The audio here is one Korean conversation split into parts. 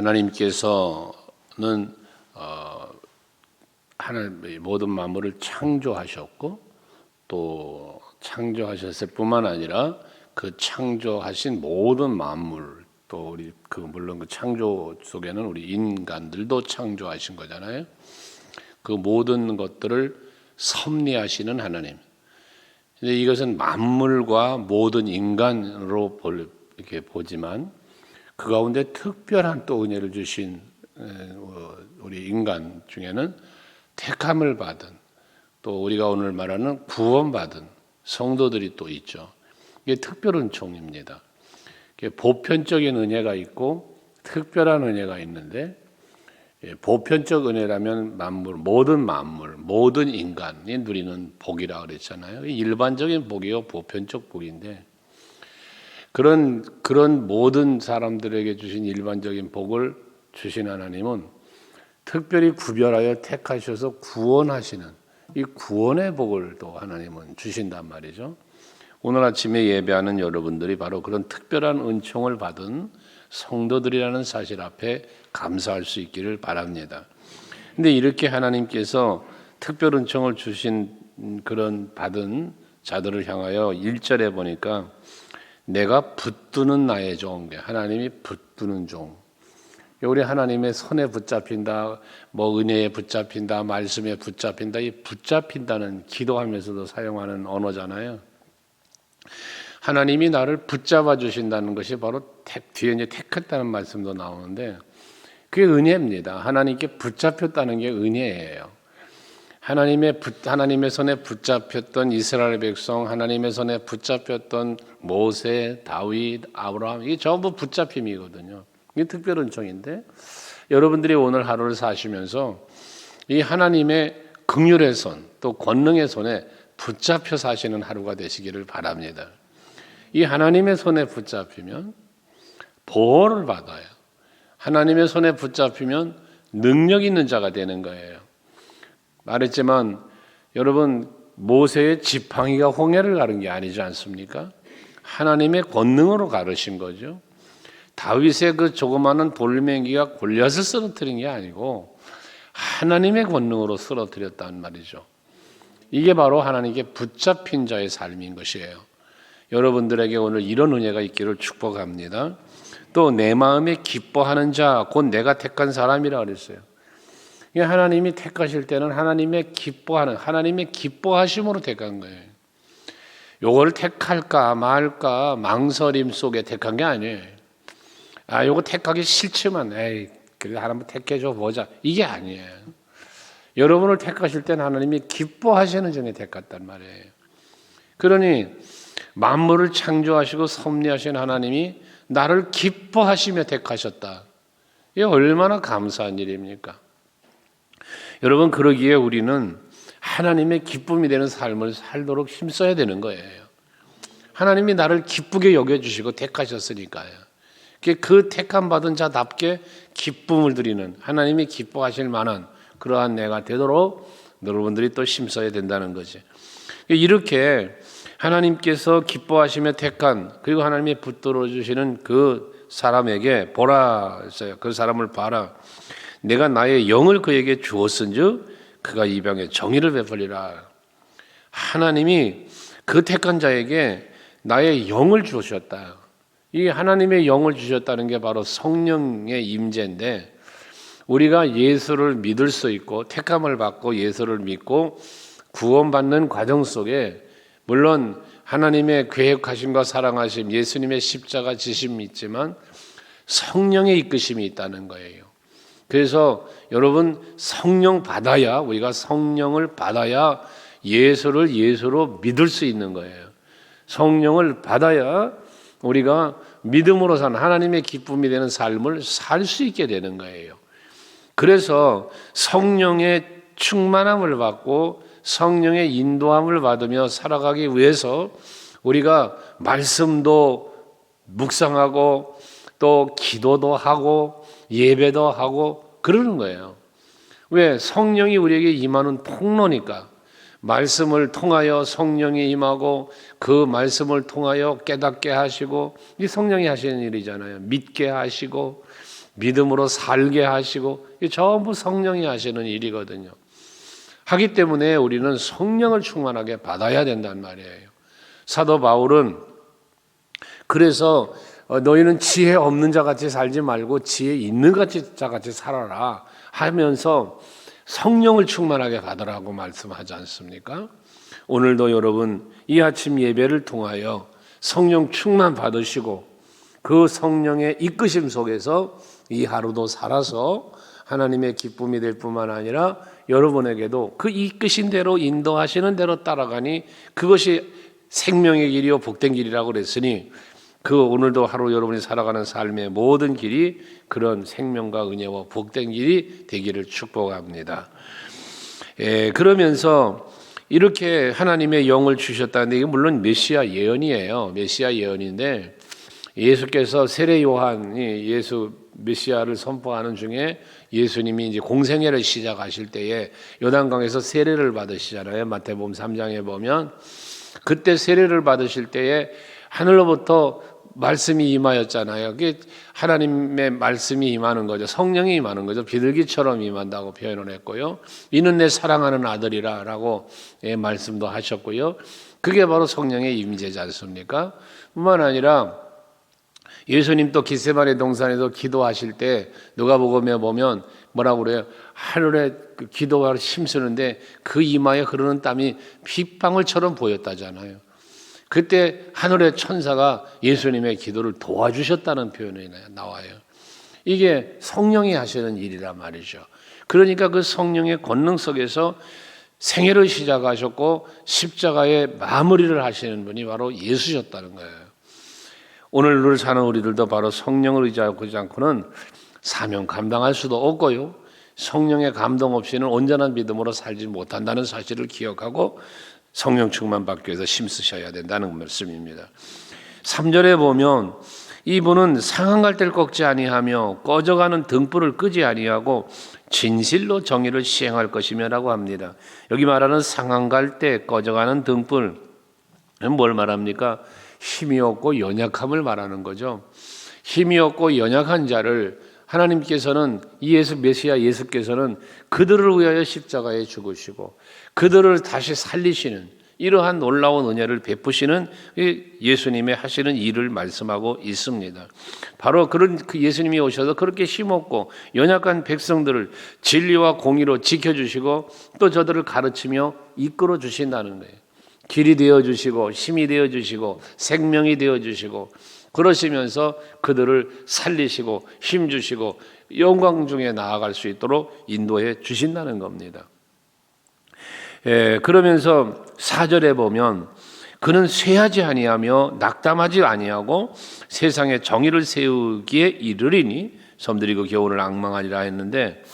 하나님께서는 하나님 모든 만물을 창조하셨고 또 창조하셨을 뿐만 아니라 그 창조하신 모든 만물 또 우리 물론 그 창조 속에는 우리 인간들도 창조하신 거잖아요. 그 모든 것들을 섭리하시는 하나님. 근데 이것은 만물과 모든 인간으로 이렇게 보지만 그 가운데 특별한 또 은혜를 주신 우리 인간 중에는 택함을 받은 또 우리가 오늘 말하는 구원받은 성도들이 또 있죠. 이게 특별 은총입니다. 보편적인 은혜가 있고 특별한 은혜가 있는데 보편적 은혜라면 모든 만물, 모든 인간이 누리는 복이라 그랬잖아요. 일반적인 복이요, 보편적 복인데 그런 모든 사람들에게 주신 일반적인 복을 주신 하나님은 특별히 구별하여 택하셔서 구원하시는 이 구원의 복을 또 하나님은 주신단 말이죠. 오늘 아침에 예배하는 여러분들이 바로 그런 특별한 은총을 받은 성도들이라는 사실 앞에 감사할 수 있기를 바랍니다. 근데 이렇게 하나님께서 특별 은총을 주신 그런 받은 자들을 향하여 1절에 보니까 내가 붙드는 나의 종, 하나님이 붙드는 종. 우리 하나님의 손에 붙잡힌다, 은혜에 붙잡힌다, 말씀에 붙잡힌다. 이 붙잡힌다는 기도하면서도 사용하는 언어잖아요. 하나님이 나를 붙잡아 주신다는 것이 바로 뒤에 이제 택했다는 말씀도 나오는데 그게 은혜입니다. 하나님께 붙잡혔다는 게 은혜예요. 하나님의 손에 붙잡혔던 이스라엘 백성, 하나님의 손에 붙잡혔던 모세, 다윗, 아브라함, 이게 전부 붙잡힘이거든요. 이게 특별 은총인데 여러분들이 오늘 하루를 사시면서 이 하나님의 긍휼의 손, 또 권능의 손에 붙잡혀 사시는 하루가 되시기를 바랍니다. 이 하나님의 손에 붙잡히면 보호를 받아요. 하나님의 손에 붙잡히면 능력 있는 자가 되는 거예요. 말했지만 여러분 모세의 지팡이가 홍해를 가른 게 아니지 않습니까? 하나님의 권능으로 가르신 거죠. 다윗의 그 조그마한 돌멩이가 골리앗을 쓰러뜨린 게 아니고 하나님의 권능으로 쓰러뜨렸단 말이죠. 이게 바로 하나님께 붙잡힌 자의 삶인 것이에요. 여러분들에게 오늘 이런 은혜가 있기를 축복합니다. 또 내 마음에 기뻐하는 자, 곧 내가 택한 사람이라 그랬어요. 하나님이 택하실 때는 하나님의 기뻐하심으로 택한 거예요. 요걸 택할까 말까 망설임 속에 택한 게 아니에요. 요거 택하기 싫지만 그래 하나님 택해줘 보자. 이게 아니에요. 여러분을 택하실 때는 하나님이 기뻐하시는 중에 택했단 말이에요. 그러니 만물을 창조하시고 섭리하신 하나님이 나를 기뻐하시며 택하셨다. 이게 얼마나 감사한 일입니까? 여러분 그러기에 우리는 하나님의 기쁨이 되는 삶을 살도록 힘써야 되는 거예요. 하나님이 나를 기쁘게 여겨주시고 택하셨으니까요. 그 택함 받은 자답게 기쁨을 드리는 하나님이 기뻐하실 만한 그러한 내가 되도록 여러분들이 또 힘써야 된다는 거지. 이렇게 하나님께서 기뻐하시며 택한 그리고 하나님이 붙들어 주시는 그 사람에게 보라 했어요. 그 사람을 봐라. 내가 나의 영을 그에게 주었은즉 그가 이방에 정의를 베풀리라. 하나님이 그 택한 자에게 나의 영을 주셨다. 이 하나님의 영을 주셨다는 게 바로 성령의 임재인데 우리가 예수를 믿을 수 있고 택함을 받고 예수를 믿고 구원받는 과정 속에 물론 하나님의 계획하심과 사랑하심, 예수님의 십자가 지심이 있지만 성령의 이끄심이 있다는 거예요. 그래서 여러분 성령 받아야 우리가 성령을 받아야 예수를 예수로 믿을 수 있는 거예요. 성령을 받아야 우리가 믿음으로 사는 하나님의 기쁨이 되는 삶을 살 수 있게 되는 거예요. 그래서 성령의 충만함을 받고 성령의 인도함을 받으며 살아가기 위해서 우리가 말씀도 묵상하고 또 기도도 하고 예배도 하고 그러는 거예요. 왜? 성령이 우리에게 임하는 통로니까. 말씀을 통하여 성령이 임하고 그 말씀을 통하여 깨닫게 하시고 이 성령이 하시는 일이잖아요. 믿게 하시고 믿음으로 살게 하시고 이게 전부 성령이 하시는 일이거든요. 하기 때문에 우리는 성령을 충만하게 받아야 된단 말이에요. 사도 바울은 그래서 너희는 지혜 없는 자 같이 살지 말고 지혜 있는 자 같이 살아라 하면서 성령을 충만하게 받으라고 말씀하지 않습니까? 오늘도 여러분 이 아침 예배를 통하여 성령 충만 받으시고 그 성령의 이끄심 속에서 이 하루도 살아서 하나님의 기쁨이 될 뿐만 아니라 여러분에게도 그 이끄신 대로 인도하시는 대로 따라가니 그것이 생명의 길이요 복된 길이라고 그랬으니 그 오늘도 하루 여러분이 살아가는 삶의 모든 길이 그런 생명과 은혜와 복된 길이 되기를 축복합니다. 그러면서 이렇게 하나님의 영을 주셨다는데 이게 물론 메시아 예언이에요. 메시아 예언인데 예수께서 세례 요한이 예수 메시아를 선포하는 중에 예수님이 이제 공생애를 시작하실 때에 요단강에서 세례를 받으시잖아요. 마태복음 3장에 보면 그때 세례를 받으실 때에 하늘로부터 말씀이 임하였잖아요. 그게 하나님의 말씀이 임하는 거죠. 성령이 임하는 거죠. 비둘기처럼 임한다고 표현을 했고요. 이는 내 사랑하는 아들이라 라고 말씀도 하셨고요. 그게 바로 성령의 임재지 않습니까? 뿐만 아니라 예수님 또 겟세마네 동산에서 기도하실 때 누가복음에 보면 뭐라고 그래요? 하늘에 기도가 힘쓰는데 그 이마에 흐르는 땀이 핏방울처럼 보였다잖아요. 그때 하늘의 천사가 예수님의 기도를 도와주셨다는 표현이 나와요. 이게 성령이 하시는 일이란 말이죠. 그러니까 그 성령의 권능 속에서 생애를 시작하셨고 십자가의 마무리를 하시는 분이 바로 예수셨다는 거예요. 오늘을 사는 우리들도 바로 성령을 의지하지 않고는 사명 감당할 수도 없고요. 성령의 감동 없이는 온전한 믿음으로 살지 못한다는 사실을 기억하고 성령 충만 받기 위해서 힘쓰셔야 된다는 말씀입니다. 3절에 보면 이분은 상한 갈대를 꺾지 아니하며 꺼져가는 등불을 끄지 아니하고 진실로 정의를 시행할 것이며라고 합니다. 여기 말하는 상한 갈대, 꺼져가는 등불은 뭘 말합니까? 힘이 없고 연약함을 말하는 거죠. 힘이 없고 연약한 자를 하나님께서는 이 메시아 예수께서는 그들을 위하여 십자가에 죽으시고 그들을 다시 살리시는 이러한 놀라운 은혜를 베푸시는 예수님의 하시는 일을 말씀하고 있습니다. 바로 그런 그 예수님이 오셔서 그렇게 힘없고 연약한 백성들을 진리와 공의로 지켜주시고 또 저들을 가르치며 이끌어 주신다는 거예요. 길이 되어주시고 힘이 되어주시고 생명이 되어주시고 그러시면서 그들을 살리시고 힘주시고 영광 중에 나아갈 수 있도록 인도해 주신다는 겁니다. 그러면서 4절에 보면 그는 쇠하지 아니하며 낙담하지 아니하고 세상에 정의를 세우기에 이르리니 섬들이 그 교훈을 앙망하리라 했는데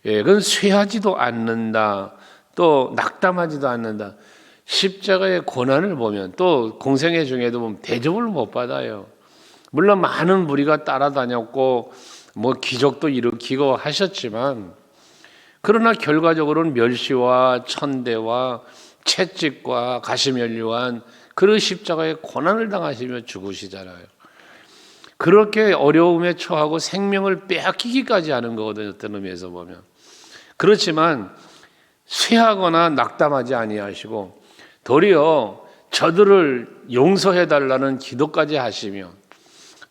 그건 쇠하지도 않는다 또 낙담하지도 않는다. 십자가의 고난을 보면 또 공생애 중에도 보면 대접을 못 받아요. 물론 많은 무리가 따라다녔고 뭐 기적도 일으키고 하셨지만 그러나 결과적으로는 멸시와 천대와 채찍과 가시면류한 그 십자가의 고난을 당하시며 죽으시잖아요. 그렇게 어려움에 처하고 생명을 빼앗기기까지 하는 거거든요. 어떤 의미에서 보면. 그렇지만 쇠하거나 낙담하지 아니하시고 도리어 저들을 용서해달라는 기도까지 하시며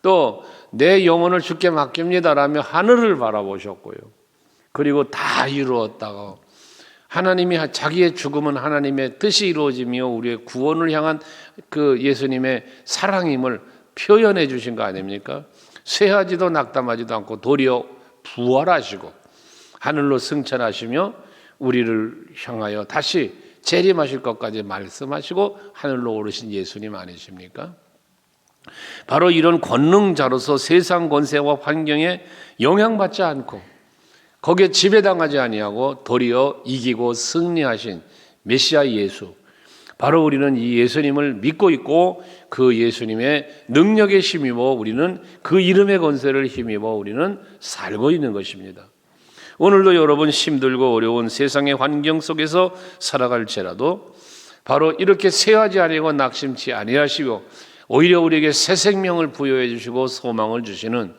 또 내 영혼을 주께 맡깁니다라며 하늘을 바라보셨고요. 그리고 다 이루었다고 하나님이 자기의 죽음은 하나님의 뜻이 이루어지며 우리의 구원을 향한 그 예수님의 사랑임을 표현해 주신 거 아닙니까? 쇠하지도 낙담하지도 않고 도리어 부활하시고 하늘로 승천하시며 우리를 향하여 다시 재림하실 것까지 말씀하시고 하늘로 오르신 예수님 아니십니까? 바로 이런 권능자로서 세상 권세와 환경에 영향받지 않고 거기에 지배당하지 아니하고 도리어 이기고 승리하신 메시아 예수, 바로 우리는 이 예수님을 믿고 있고 그 예수님의 능력에 힘입어 우리는 그 이름의 권세를 힘입어 우리는 살고 있는 것입니다. 오늘도 여러분 힘들고 어려운 세상의 환경 속에서 살아갈지라도 바로 이렇게 쇠하지 아니하고 낙심치 아니하시고 오히려 우리에게 새 생명을 부여해 주시고 소망을 주시는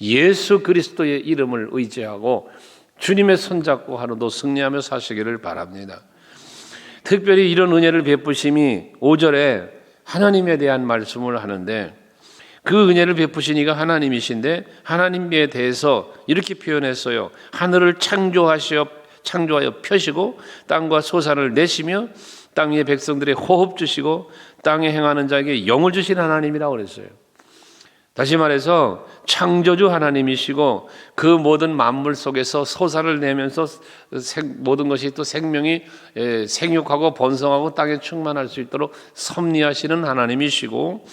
예수 그리스도의 이름을 의지하고 주님의 손잡고 하루도 승리하며 사시기를 바랍니다. 특별히 이런 은혜를 베푸심이 5절에 하나님에 대한 말씀을 하는데, 그 은혜를 베푸신 이가 하나님이신데 하나님에 대해서 이렇게 표현했어요. 하늘을 창조하여 펴시고 땅과 소산을 내시며 땅 위의 백성들의 호흡 주시고 땅에 행하는 자에게 영을 주신 하나님이라고 그랬어요. 다시 말해서 창조주 하나님이시고 그 모든 만물 속에서 소산을 내면서 모든 것이 또 생명이 생육하고 번성하고 땅에 충만할 수 있도록 섭리하시는 하나님이시고,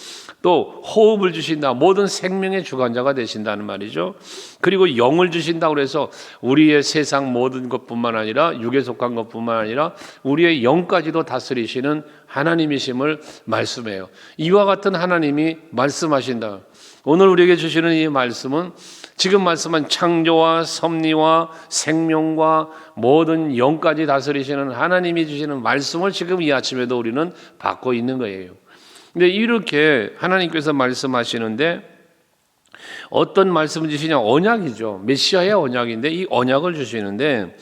또 호흡을 주신다, 모든 생명의 주관자가 되신다는 말이죠. 그리고 영을 주신다고 그래서 우리의 세상 모든 것뿐만 아니라 육에 속한 것뿐만 아니라 우리의 영까지도 다스리시는 하나님이심을 말씀해요. 이와 같은 하나님이 말씀하신다. 오늘 우리에게 주시는 이 말씀은 지금 말씀한 창조와 섭리와 생명과 모든 영까지 다스리시는 하나님이 주시는 말씀을 지금 이 아침에도 우리는 받고 있는 거예요. 근데 이렇게 하나님께서 말씀하시는데 어떤 말씀을 주시냐? 언약이죠. 메시아의 언약인데 이 언약을 주시는데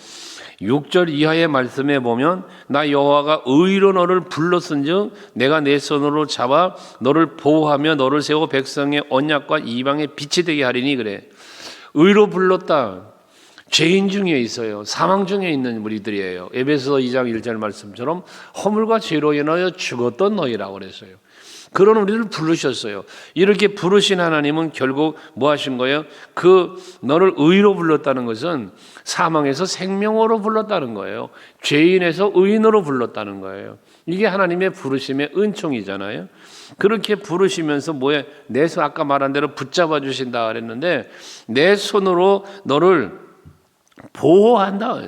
6절 이하의 말씀에 보면 나 여호와가 의로 너를 불렀은즉 내가 내 손으로 잡아 너를 보호하며 너를 세워 백성의 언약과 이방의 빛이 되게 하리니 그래. 의로 불렀다. 죄인 중에 있어요. 사망 중에 있는 우리들이에요. 에베소 2장 1절 말씀처럼 허물과 죄로 인하여 죽었던 너희라고 그랬어요. 그런 우리를 부르셨어요. 이렇게 부르신 하나님은 결국 뭐 하신 거예요? 너를 의로 불렀다는 것은 사망에서 생명으로 불렀다는 거예요. 죄인에서 의인으로 불렀다는 거예요. 이게 하나님의 부르심의 은총이잖아요. 그렇게 부르시면서 내 손 아까 말한 대로 붙잡아 주신다 그랬는데 내 손으로 너를 보호한다.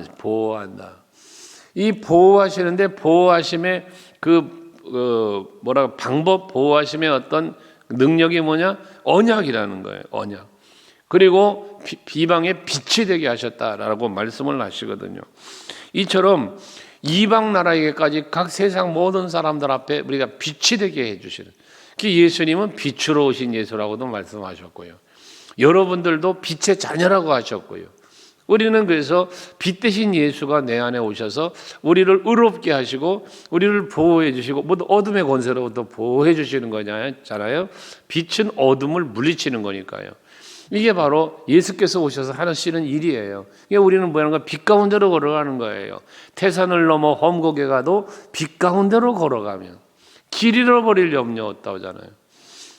이 보호하시는데 보호하심의 방법, 보호하심의 어떤 능력이 뭐냐? 언약이라는 거예요. 언약. 그리고 비방의 빛이 되게 하셨다라고 말씀을 하시거든요. 이처럼 이방 나라에게까지 각 세상 모든 사람들 앞에 우리가 빛이 되게 해주시는, 그 예수님은 빛으로 오신 예수라고도 말씀하셨고요. 여러분들도 빛의 자녀라고 하셨고요. 우리는 그래서 빛 대신 예수가 내 안에 오셔서 우리를 의롭게 하시고 우리를 보호해 주시고 모두 어둠의 권세로부터 보호해 주시는 거잖아요. 빛은 어둠을 물리치는 거니까요. 이게 바로 예수께서 오셔서 하시는 일이에요. 우리는 뭐하는가? 빛 가운데로 걸어가는 거예요. 태산을 넘어 험곡에 가도 빛 가운데로 걸어가면 길 잃어버릴 염려 없다잖아요.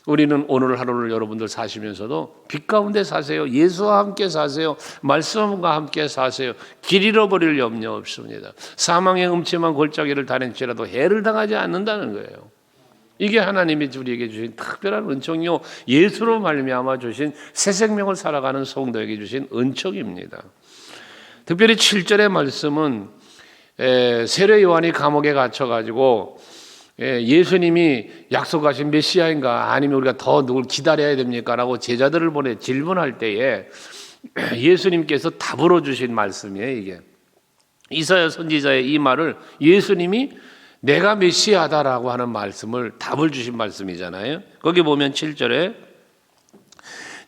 우리는 오늘 하루를 여러분들 사시면서도 빛 가운데 사세요. 예수와 함께 사세요. 말씀과 함께 사세요. 길 잃어버릴 염려 없습니다. 사망의 음침한 골짜기를 다닐지라도 해를 당하지 않는다는 거예요. 이게 하나님이 우리에게 주신 특별한 은총이요, 예수로 말미암아 주신 새 생명을 살아가는 성도에게 주신 은총입니다. 특별히 7절의 말씀은 세례 요한이 감옥에 갇혀가지고 예수님이 약속하신 메시아인가 아니면 우리가 더 누굴 기다려야 됩니까? 라고 제자들을 보내 질문할 때에 예수님께서 답으로 주신 말씀이에요. 이게 이사야 선지자의 이 말을 예수님이 내가 메시아다라고 하는 말씀을 답을 주신 말씀이잖아요. 거기 보면 7절에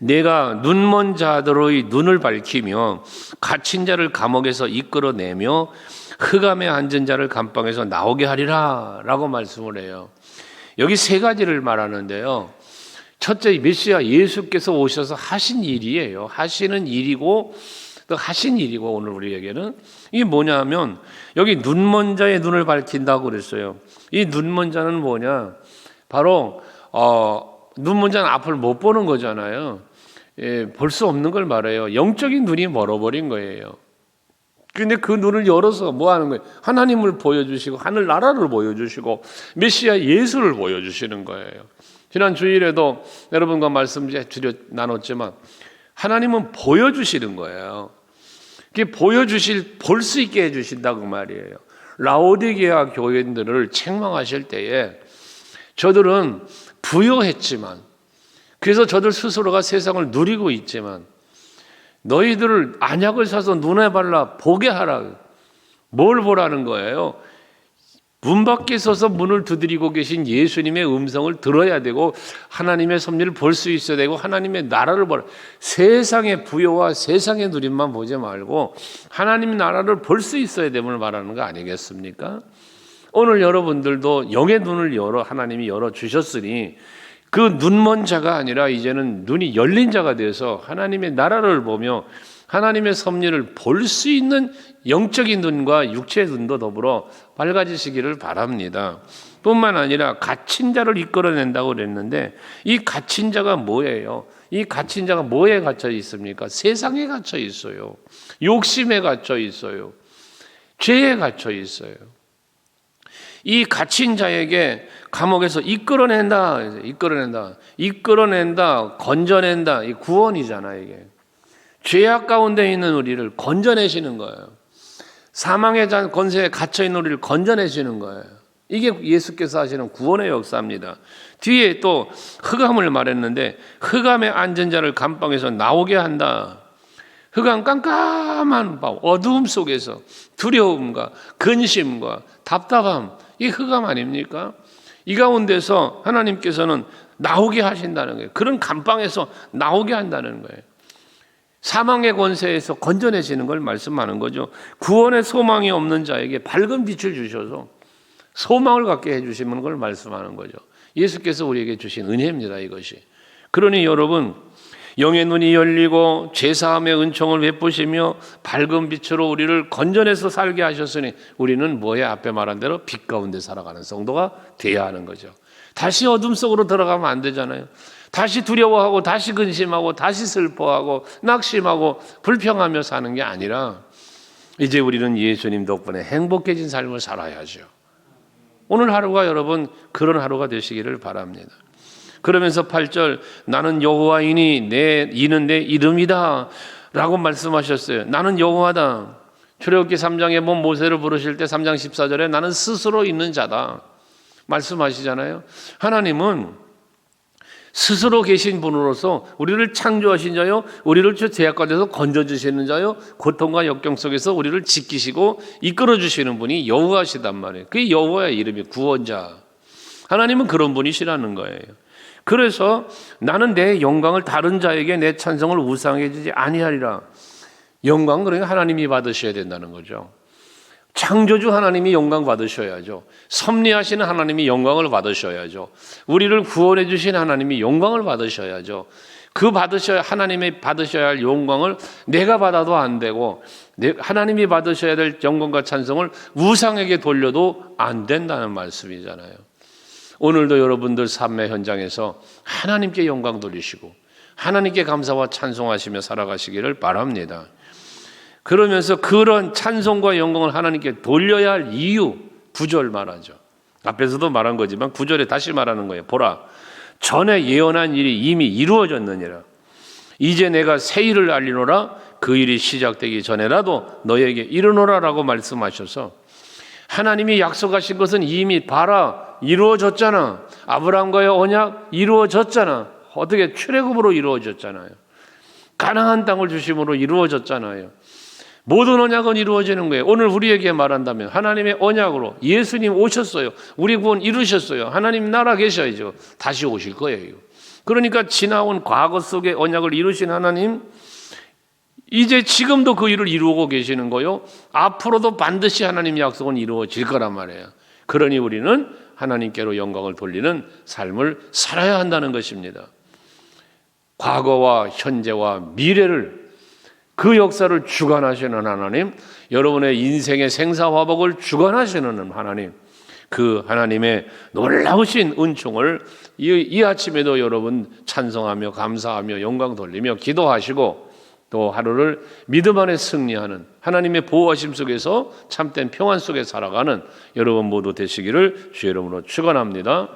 내가 눈먼 자들의 눈을 밝히며 갇힌 자를 감옥에서 이끌어내며 흑암에 앉은 자를 감방에서 나오게 하리라 라고 말씀을 해요. 여기 세 가지를 말하는데요. 첫째, 메시아 예수께서 오셔서 하신 일이에요. 하시는 일이고 또 하신 일이고, 오늘 우리에게는 이게 뭐냐면 여기 눈먼 자의 눈을 밝힌다고 그랬어요. 이 눈먼 자는 뭐냐? 바로 눈먼 자는 앞을 못 보는 거잖아요. 볼 수 없는 걸 말해요. 영적인 눈이 멀어버린 거예요. 근데 그 눈을 열어서 뭐 하는 거예요? 하나님을 보여주시고 하늘 나라를 보여주시고 메시아 예수를 보여주시는 거예요. 지난 주일에도 여러분과 말씀드려 나눴지만 하나님은 보여주시는 거예요. 그게 볼 수 있게 해주신다고 말이에요. 라오디게아 교인들을 책망하실 때에 저들은 부요했지만, 그래서 저들 스스로가 세상을 누리고 있지만 너희들을 안약을 사서 눈에 발라 보게 하라. 뭘 보라는 거예요? 문 밖에 서서 문을 두드리고 계신 예수님의 음성을 들어야 되고 하나님의 섭리를 볼 수 있어야 되고 하나님의 나라를 보라. 세상의 부여와 세상의 누림만 보지 말고 하나님의 나라를 볼 수 있어야 됨을 말하는 거 아니겠습니까? 오늘 여러분들도 영의 눈을 하나님이 열어주셨으니 그 눈먼 자가 아니라 이제는 눈이 열린 자가 되어서 하나님의 나라를 보며 하나님의 섭리를 볼 수 있는 영적인 눈과 육체의 눈도 더불어 밝아지시기를 바랍니다. 뿐만 아니라 갇힌 자를 이끌어낸다고 그랬는데 이 갇힌 자가 뭐예요? 이 갇힌 자가 뭐에 갇혀 있습니까? 세상에 갇혀 있어요. 욕심에 갇혀 있어요. 죄에 갇혀 있어요. 이 갇힌 자에게 감옥에서 이끌어낸다, 건져낸다. 이 구원이잖아, 이게. 죄악 가운데 있는 우리를 건져내시는 거예요. 사망의 권세에 갇혀 있는 우리를 건져내시는 거예요. 이게 예수께서 하시는 구원의 역사입니다. 뒤에 또 흑암을 말했는데 흑암에 앉은 자를 감방에서 나오게 한다. 흑암 깜깜한 밤, 어두움 속에서 두려움과 근심과 답답함, 이 흑암 아닙니까? 이 가운데서 하나님께서는 나오게 하신다는 거예요. 그런 감방에서 나오게 한다는 거예요. 사망의 권세에서 건져내시는 걸 말씀하는 거죠. 구원의 소망이 없는 자에게 밝은 빛을 주셔서 소망을 갖게 해주시는 걸 말씀하는 거죠. 예수께서 우리에게 주신 은혜입니다, 이것이. 그러니 여러분, 영의 눈이 열리고 죄사함의 은총을 베푸시며 밝은 빛으로 우리를 건져내서 살게 하셨으니 우리는 뭐에 앞에 말한 대로 빛 가운데 살아가는 성도가 돼야 하는 거죠. 다시 어둠 속으로 들어가면 안 되잖아요. 다시 두려워하고 다시 근심하고 다시 슬퍼하고 낙심하고 불평하며 사는 게 아니라 이제 우리는 예수님 덕분에 행복해진 삶을 살아야죠. 오늘 하루가 여러분 그런 하루가 되시기를 바랍니다. 그러면서 8절 나는 여호와이니 이는 내 이름이다 라고 말씀하셨어요. 나는 여호와다. 출애굽기 3장에 본 모세를 부르실 때 3장 14절에 나는 스스로 있는 자다 말씀하시잖아요. 하나님은 스스로 계신 분으로서 우리를 창조하신 자요, 우리를 저 죄악 가운데서 건져주시는 자요, 고통과 역경 속에서 우리를 지키시고 이끌어주시는 분이 여호와시단 말이에요. 그게 여호와의 이름이 구원자. 하나님은 그런 분이시라는 거예요. 그래서 나는 내 영광을 다른 자에게 내 찬송을 우상하게 주지 아니하리라. 영광 그러니까 하나님이 받으셔야 된다는 거죠. 창조주 하나님이 영광 받으셔야죠. 섭리하시는 하나님이 영광을 받으셔야죠. 우리를 구원해 주신 하나님이 영광을 받으셔야죠. 하나님이 받으셔야 할 영광을 내가 받아도 안 되고 하나님이 받으셔야 될 영광과 찬송을 우상에게 돌려도 안 된다는 말씀이잖아요. 오늘도 여러분들 삶의 현장에서 하나님께 영광 돌리시고 하나님께 감사와 찬송하시며 살아가시기를 바랍니다. 그러면서 그런 찬송과 영광을 하나님께 돌려야 할 이유 9절 말하죠. 앞에서도 말한 거지만 9절에 다시 말하는 거예요. 보라, 전에 예언한 일이 이미 이루어졌느니라. 이제 내가 새 일을 알리노라. 그 일이 시작되기 전에라도 너에게 이르노라 라고 말씀하셔서 하나님이 약속하신 것은 이미 봐라 이루어졌잖아. 아브라함과의 언약 이루어졌잖아. 어떻게 출애굽으로 이루어졌잖아요. 가나안 땅을 주심으로 이루어졌잖아요. 모든 언약은 이루어지는 거예요. 오늘 우리에게 말한다면 하나님의 언약으로 예수님 오셨어요. 우리 구원 이루셨어요. 하나님 나라 계셔야죠. 다시 오실 거예요. 그러니까 지나온 과거 속의 언약을 이루신 하나님, 이제 지금도 그 일을 이루고 계시는 거요. 앞으로도 반드시 하나님 약속은 이루어질 거란 말이에요. 그러니 우리는 하나님께로 영광을 돌리는 삶을 살아야 한다는 것입니다. 과거와 현재와 미래를 그 역사를 주관하시는 하나님, 여러분의 인생의 생사화복을 주관하시는 하나님, 그 하나님의 놀라우신 은총을 이 아침에도 여러분 찬송하며 감사하며 영광 돌리며 기도하시고 또 하루를 믿음 안에 승리하는 하나님의 보호하심 속에서 참된 평안 속에 살아가는 여러분 모두 되시기를 주의 이름으로 축원합니다.